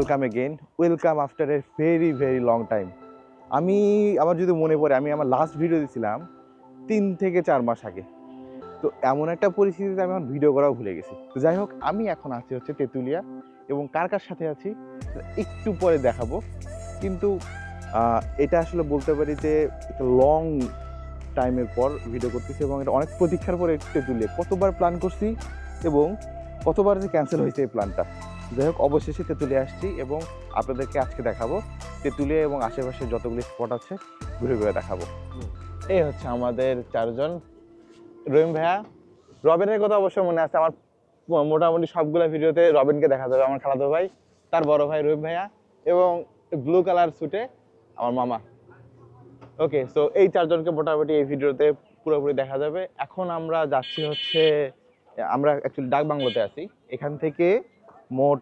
Welcome again, welcome after a very very long time. আমার যদি মনে পড়ে, আমি আমার লাস্ট ভিডিও দিয়েছিলাম 3 থেকে 4 মাস আগে। তো এমন একটা পরিস্থিতিতে আমি আমার ভিডিও করাও ভুলে গেছি। তো যাই হোক, আমি এখন আছি হচ্ছে তেঁতুলিয়া, এবং কার কার সাথে আছি একটু পরে দেখাবো। কিন্তু এটা আসলে বলতে পারি যে একটা লং টাইমের পর ভিডিও করতেছি, এবং এটা অনেক প্রতীক্ষার পরে তেঁতুলিয়া কতবার প্ল্যান করছি এবং কতবার যে ক্যান্সেল হয়েছে এই প্ল্যানটা। যাই হোক, অবশেষে তেঁতুলিয়া আসছি এবং আপনাদেরকে আজকে দেখাবো তেঁতুলিয়া এবং আশেপাশে যতগুলি স্পট আছে ঘুরে ঘুরে দেখাবো। এই হচ্ছে আমাদের 4জন। রহিম ভাইয়া, রবিনের কথা অবশ্যই মনে আছে আমার। মোটামুটি সবগুলো ভিডিওতে রবিনকে দেখা যাবে, আমার খালাতো ভাই, তার বড় ভাই রহিম ভাইয়া, এবং ব্লু কালার স্যুটে আমার মামা। ওকে, সো এই 4জনকে মোটামুটি এই ভিডিওতে পুরোপুরি দেখা যাবে। এখন আমরা যাচ্ছি হচ্ছে, আমরা অ্যাকচুয়ালি ডাক বাংলোতে আছি। এখান থেকে মোট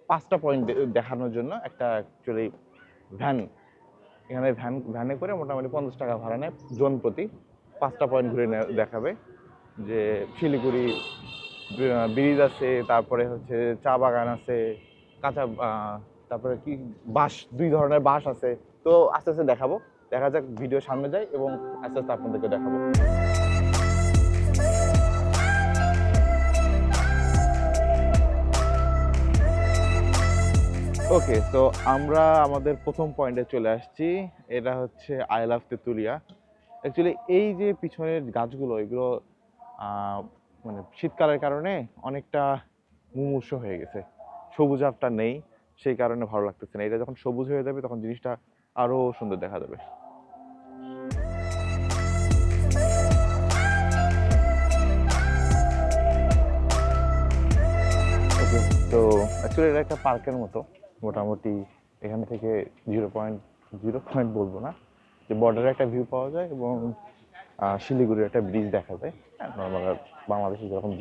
5টা পয়েন্ট দেখানোর জন্য একটা অ্যাকচুয়ালি ভ্যান, এখানে ভ্যানে করে মোটামুটি 50 টাকা ভাড়া নেয় জন প্রতি। 5টা পয়েন্ট ঘুরে দেখাবে, যে শিলিগুড়ি ব্রিজ আছে, তারপরে হচ্ছে চা বাগান আছে, কাঁচা তারপরে কি বাঁশ, 2 ধরনের বাঁশ আছে। তো আস্তে আস্তে দেখাবো, দেখা যাক ভিডিও সামনে যায় এবং আস্তে আস্তে আপনাদেরকে দেখাবো। ওকে, তো আমরা আমাদের প্রথম পয়েন্টে চলে আসছি। এটা হচ্ছে আই লাভ তেঁতুলিয়া। অ্যাকচুয়ালি এই যে পিছনের গাছগুলো, এগুলো মানে শীতকালের কারণে অনেকটা মুমূর্ষ হয়ে গেছে, সবুজ আবটা নেই, সেই কারণে ভালো লাগতেছে না। এটা যখন সবুজ হয়ে যাবে তখন জিনিসটা আরো সুন্দর দেখা যাবে। ওকে, তো অ্যাকচুয়ালি এটা একটা পার্কের মতো। মোটামুটি এখান থেকে 0.0 পয়েন্ট বলবো না, যে বর্ডারে একটা ভিউ পাওয়া যায় এবং শিলিগুড়ির একটা ব্রিজ দেখা যায়। নর্মাল বাংলাদেশে যেরকম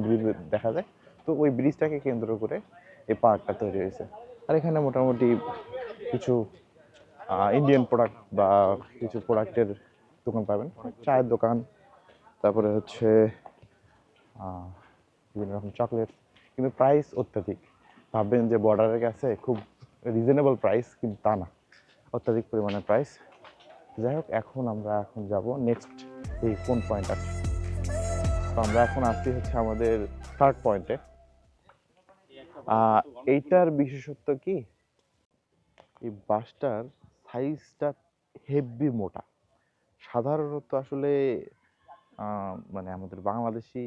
ব্রিজ দেখা যায়, তো ওই ব্রিজটাকে কেন্দ্র করে এই পার্কটা তৈরি হয়েছে। আর এখানে মোটামুটি কিছু ইন্ডিয়ান প্রোডাক্ট বা কিছু প্রোডাক্টের দোকান পাবেন, চায়ের দোকান, তারপরে হচ্ছে বিভিন্ন রকম চকলেট। কিন্তু প্রাইস অত্যাধিক। ভাববেন যে বর্ডারের কাছে খুব রিজনেবল প্রাইস, কিন্তু তা না, অত্যাধিক পরিমাণে প্রাইস। যাই হোক, আমরা এখন যাব নেক্সট এই কোন পয়েন্ট আছে। তো আমরা এখন আসছি হচ্ছে আমাদের 3rd পয়েন্টে। এইটার বিশেষত্ব কি, এই বাসটার সাইজটা হেভি মোটা। সাধারণত আসলে মানে আমাদের বাংলাদেশি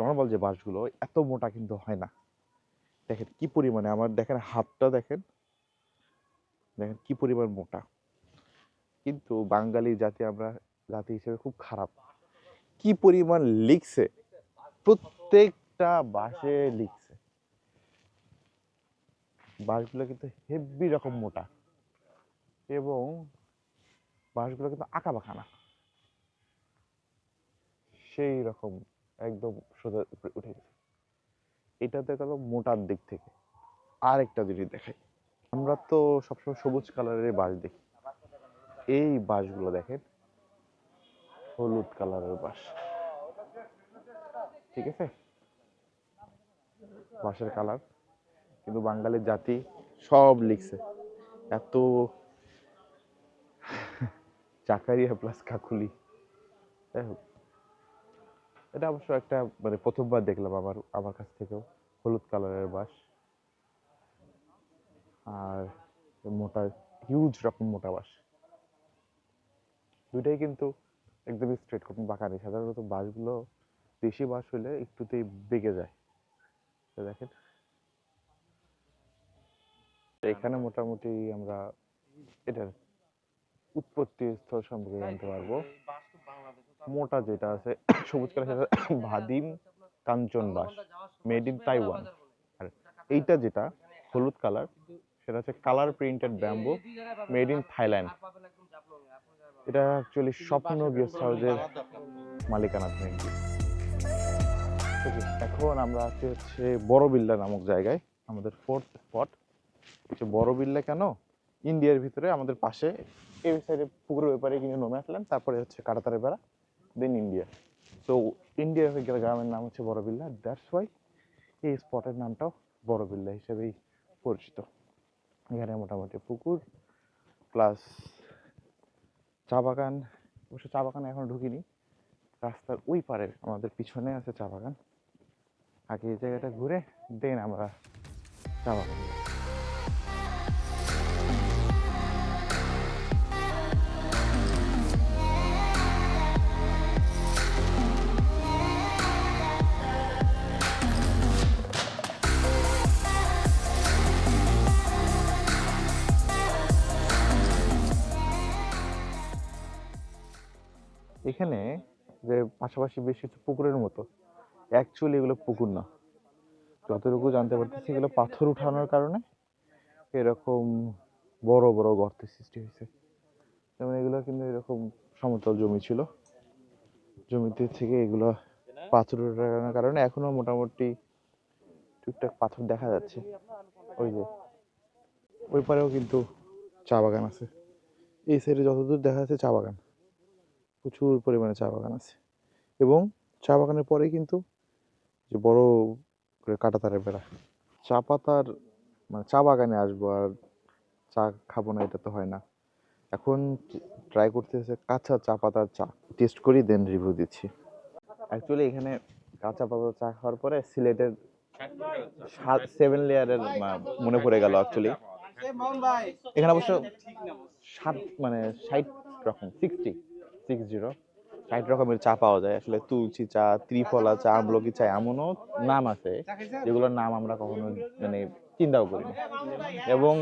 নর্মাল যে বাসগুলো এত মোটা কিন্তু হয় না। দেখেন কি পরিমাণে, আমার দেখেন হাতটা, দেখেন কি পরিমাণ মোটা। কিন্তু বাঙালি জাতি হিসেবে খুব খারাপ, কি পরিমাণ লিখছে, প্রত্যেকটা বাসে লিখছে। বাসগুলো কিন্তু হেভি রকম মোটা, এবং বাসগুলো কিন্তু আঁকা বাঁকা না, সেই রকম একদম সোজা উপরে উঠে গেছে। এটাতে গেল মোটার দিক থেকে। আর একটা জিনিস দেখাই, আমরা তো সবসময় সবুজ কালারের বাস দেখি, এই বাসগুলো দেখেন হলুদ কালারের বাস। ঠিক আছে, বাসের কালার কিন্তু বাঙালির জাতি সব লিখছে এত চাকারিয়া প্লাস কাকুলি। যাই হোক, এটা অবশ্য একটা মানে প্রথমবার দেখলাম আমার কাছ থেকেও হলুদ কালারের বাস, আর মোটা, হিউজ রকম মোটা বাস। দুইটাই কিন্তু একদমই স্ট্রেট, কোনো বাঁকা নেই। সাধারণত বাসগুলো, দেশি বাস হলে একটুতেই বেঁকে যায়। দেখেন এখানে মোটামুটি আমরা এটার উৎপত্তি স্থল সম্পর্কে জানতে পারবো। মোটা যেটা আছে সবুজ কালার, সেটা ভাদিম কাঞ্চন বাস, মেড ইন তাইওয়ান। আর এইটা যেটা হলুদ কালার, সেটা হচ্ছে colour printed bamboo, made in Thailand. এটা অ্যাকচুয়ালি স্বপ্ন গেস্ট হাউসের মালিকানাধীন। এখন আমরা আছি হচ্ছে বড়বিল্লা নামক জায়গায়, আমাদের 4th স্পট। বড়বিল্লা কেন, ইন্ডিয়ার ভিতরে আমাদের পাশে এই সাইডে পুকুরের ব্যাপারে কিন্তু নেমে আসলেন, তারপরে হচ্ছে কাটাতারের বেড়া, দেন ইন্ডিয়া। তো ইন্ডিয়া গ্রামের নাম হচ্ছে বড়বিল্লা, দ্যাটস ওয়াই এই স্পটের নামটাও বড়বিল্লা হিসেবেই পরিচিত। এখানে মোটামুটি পুকুর প্লাস চা বাগান। অবশ্য চা বাগানে এখনো ঢুকিনি, রাস্তার ওই পারে আমাদের পিছনে আছে চা বাগান। আগে এই জায়গাটা ঘুরে দেন আমরা চা বাগান। এখানে যে পাশাপাশি বেশ কিছু পুকুরের মতো, অ্যাকচুয়ালি এগুলো পুকুর না। যতটুকু জানতে পারতেছি এগুলো পাথর উঠানোর কারণে এরকম বড় বড় গর্তের সৃষ্টি হয়েছে। যেমন এগুলো কিন্তু এরকম সমতল জমি ছিল, জমিতে থেকে এগুলো পাথর উঠানোর কারণে এখনো মোটামুটি টুকটাক পাথর দেখা যাচ্ছে। ওই যে ওই পারেও কিন্তু চা বাগান আছে। এই সাইডে যতদূর দেখা যাচ্ছে চা বাগান, প্রচুর পরিমাণে চা বাগান আছে। এবং চা বাগানের পরেই কিন্তু যে বড় করে কাঁটাতারের বেড়া। চা পাতার মানে চা বাগানে আসবো আর চা খাবো না, এটা তো হয় না। এখন ট্রাই করতেছে কাঁচা চা পাতার চা টেস্ট করি, দেন রিভিউ দিচ্ছি। অ্যাকচুয়ালি এখানে কাঁচা পাতার চা খাওয়ার পরে সিলেটের 7 লেয়ারের মনে পড়ে গেল। অ্যাকচুয়ালি এখানে অবশ্য 60 রকম 60 রকমের চা পাওয়া যায়। আসলে তুলসী চা, ত্রিফলা চা, আমলকি চা, এমনও নাম আছে যেগুলোর নাম আমরা কখনো মানে চিন্তাও করিনি। এবং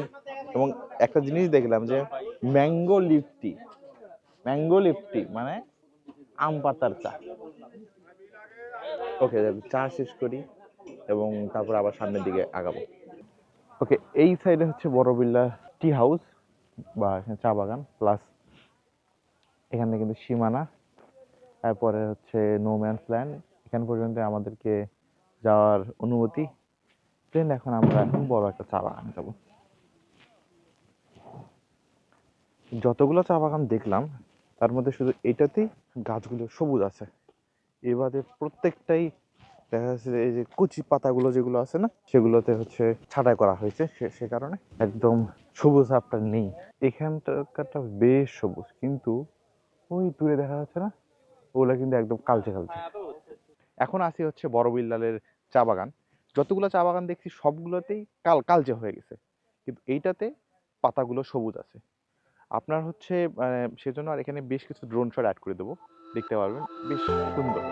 এবং একটা জিনিস দেখলাম যে ম্যাঙ্গো লিফটি মানে আম পাতার চা। ওকে, চা শেষ করি এবং তারপর আবার সামনের দিকে আগাবো। ওকে, এই সাইডে হচ্ছে বড়বিল্লা টি হাউস বা চা বাগান, প্লাস এখানে কিন্তু সীমানা, তারপরে হচ্ছে নো ম্যানস ল্যান্ড। এখান পর্যন্ত আমাদেরকে যাওয়ার অনুমতি। দেন এখন আমরা বড় একটা চা বাগানে যাব। যতগুলো চা বাগান দেখলাম তার মধ্যে শুধু এটাতেই গাছগুলো সবুজ আছে। এবারে প্রত্যেকটাই দেখা যাচ্ছে এই যে কচি পাতাগুলো যেগুলো আছে না, সেগুলোতে হচ্ছে ছাঁটাই করা হয়েছে, সে কারণে একদম সবুজ ভাবটা নেই। এখানটাটা বেশ সবুজ, কিন্তু ওই দূরে দেখা যাচ্ছে না, ওগুলো কিন্তু একদম কালচে কালচে। এখন আসি হচ্ছে বড়বিল্লালের চা বাগান। যতগুলো চা বাগান দেখছি সবগুলোতেই কালচে হয়ে গেছে, কিন্তু এইটাতে পাতাগুলো সবুজ আছে। আপনার হচ্ছে সেজন্য আর এখানে বেশ কিছু ড্রোন শট অ্যাড করে দেবো, দেখতে পারবেন, বেশ সুন্দর।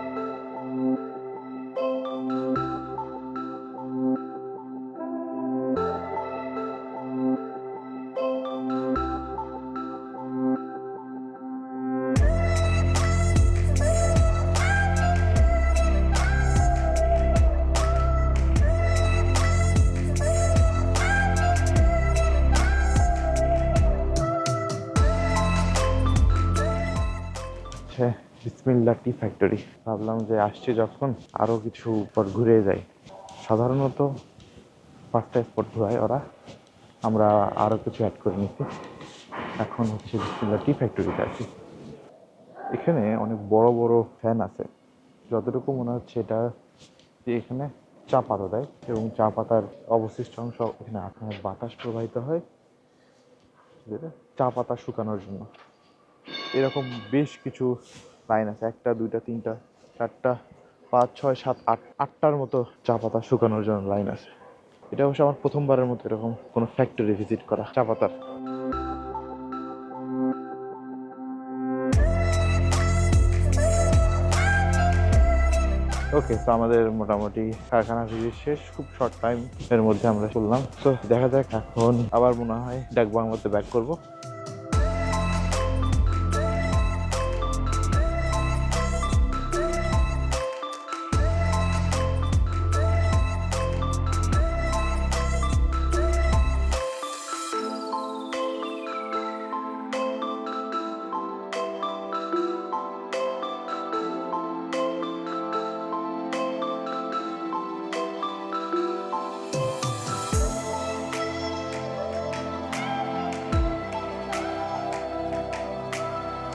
বিসমিল্লাহ টি ফ্যাক্টরি। ভাবলাম যে আসছি যখন আরও কিছু পর ঘুরে যাই। সাধারণত 5টা স্পট ঘোরায় ওরা, আমরা আরও কিছু অ্যাড করে নিচ্ছি। এখন হচ্ছে বিসমিল্লাহ টি ফ্যাক্টরিতে আছি। এখানে অনেক বড় বড় ফ্যান আছে। যতটুকু মনে হচ্ছে এটা যে এখানে চা পাতা দেয় এবং চা পাতার অবশিষ্ট অংশ এখানে আপনার বাতাস প্রবাহিত হয় চা পাতা শুকানোর জন্য। এরকম বেশ কিছু লাইন আছে, 1টা 2টা 3টা 4টা 5 6 7 8 8টার মতো চা পাতা শুকানোর জন্য লাইন আছে। এটা অবশ্য আমার প্রথমবারের মতো এরকম কোনো ফ্যাক্টরি ভিজিট করা চা পাতার। ওকে, তো আমাদের মোটামুটি কারখানা ভিজিট শেষ, খুব শর্ট টাইম এর মধ্যে আমরা চললাম। তো দেখা যাক, এখন আবার মনে হয় ডাক বাংলাতে ব্যাক করবো।